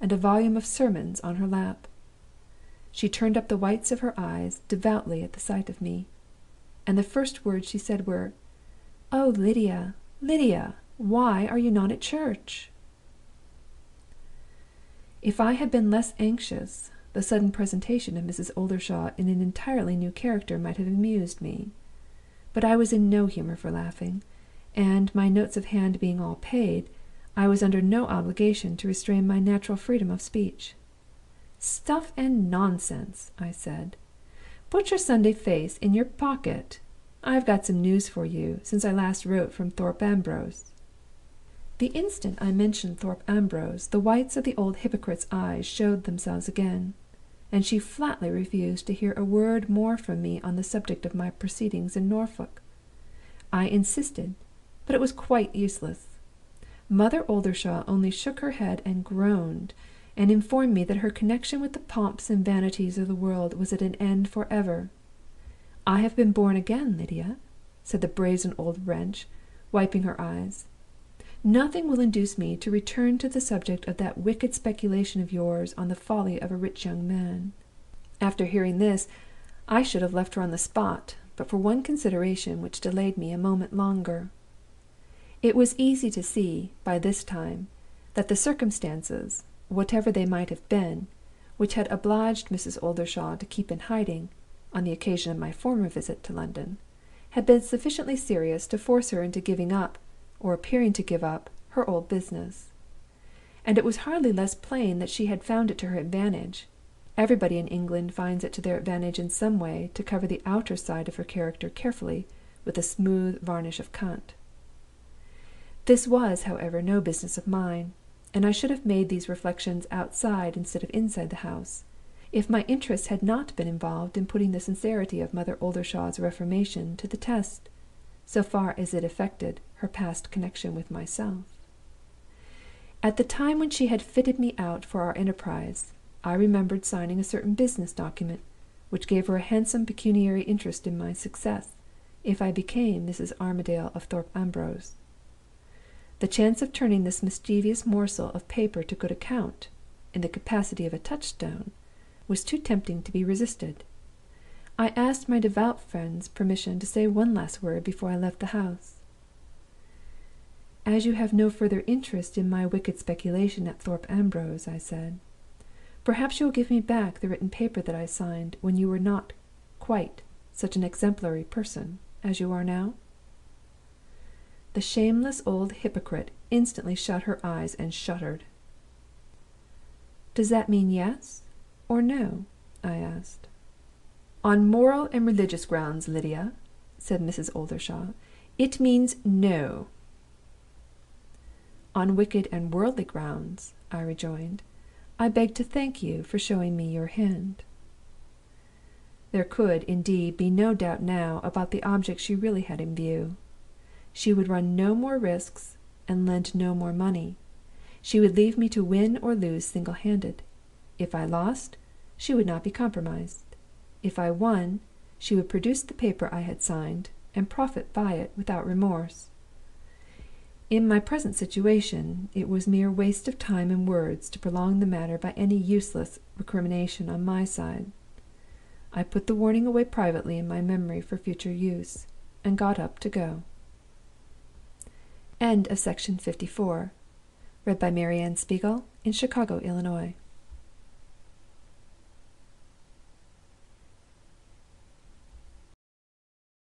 and a volume of sermons on her lap. She turned up the whites of her eyes devoutly at the sight of me, and the first words she said were, "Oh, Lydia, Lydia, why are you not at church?" If I had been less anxious, the sudden presentation of Mrs. Oldershaw in an entirely new character might have amused me. But I was in no humor for laughing, and, my notes of hand being all paid, I was under no obligation to restrain my natural freedom of speech. "Stuff and nonsense!" I said. "Put your Sunday face in your pocket. I've got some news for you, since I last wrote from Thorpe Ambrose." The instant I mentioned Thorpe Ambrose, the whites of the old hypocrite's eyes showed themselves again, and she flatly refused to hear a word more from me on the subject of my proceedings in Norfolk. I insisted, but it was quite useless. Mother Oldershaw only shook her head and groaned, and informed me that her connection with the pomps and vanities of the world was at an end forever. "I have been born again, Lydia," said the brazen old wretch, wiping her eyes. "Nothing will induce me to return to the subject of that wicked speculation of yours on the folly of a rich young man." After hearing this, I should have left her on the spot, but for one consideration which delayed me a moment longer. It was easy to see, by this time, that the circumstances, whatever they might have been, which had obliged Mrs. Oldershaw to keep in hiding, on the occasion of my former visit to London, had been sufficiently serious to force her into giving up, or appearing to give up, her old business. And it was hardly less plain that she had found it to her advantage. Everybody in England finds it to their advantage in some way to cover the outer side of her character carefully with a smooth varnish of cant. This was, however, no business of mine, and I should have made these reflections outside instead of inside the house, if my interest had not been involved in putting the sincerity of Mother Oldershaw's reformation to the test, so far as it affected her past connection with myself. At the time when she had fitted me out for our enterprise, I remembered signing a certain business document, which gave her a handsome pecuniary interest in my success, if I became Mrs. Armadale of Thorpe Ambrose. The chance of turning this mischievous morsel of paper to good account, in the capacity of a touchstone, was too tempting to be resisted. I asked my devout friend's permission to say one last word before I left the house. "As you have no further interest in my wicked speculation at Thorpe Ambrose," I said, "perhaps you will give me back the written paper that I signed when you were not quite such an exemplary person as you are now?" The shameless old hypocrite instantly shut her eyes and shuddered. "Does that mean yes or no?" I asked. "On moral and religious grounds, Lydia," said Mrs. Oldershaw, "it means no." "On wicked and worldly grounds," I rejoined, "I beg to thank you for showing me your hand." There could, indeed, be no doubt now about the object she really had in view. She would run no more risks, and lend no more money. She would leave me to win or lose single handed. If I lost, she would not be compromised. If I won, she would produce the paper I had signed, and profit by it without remorse. In my present situation, it was mere waste of time and words to prolong the matter by any useless recrimination on my side. I put the warning away privately in my memory for future use, and got up to go. End of Section 54. Read by Marianne Spiegel in Chicago, Illinois.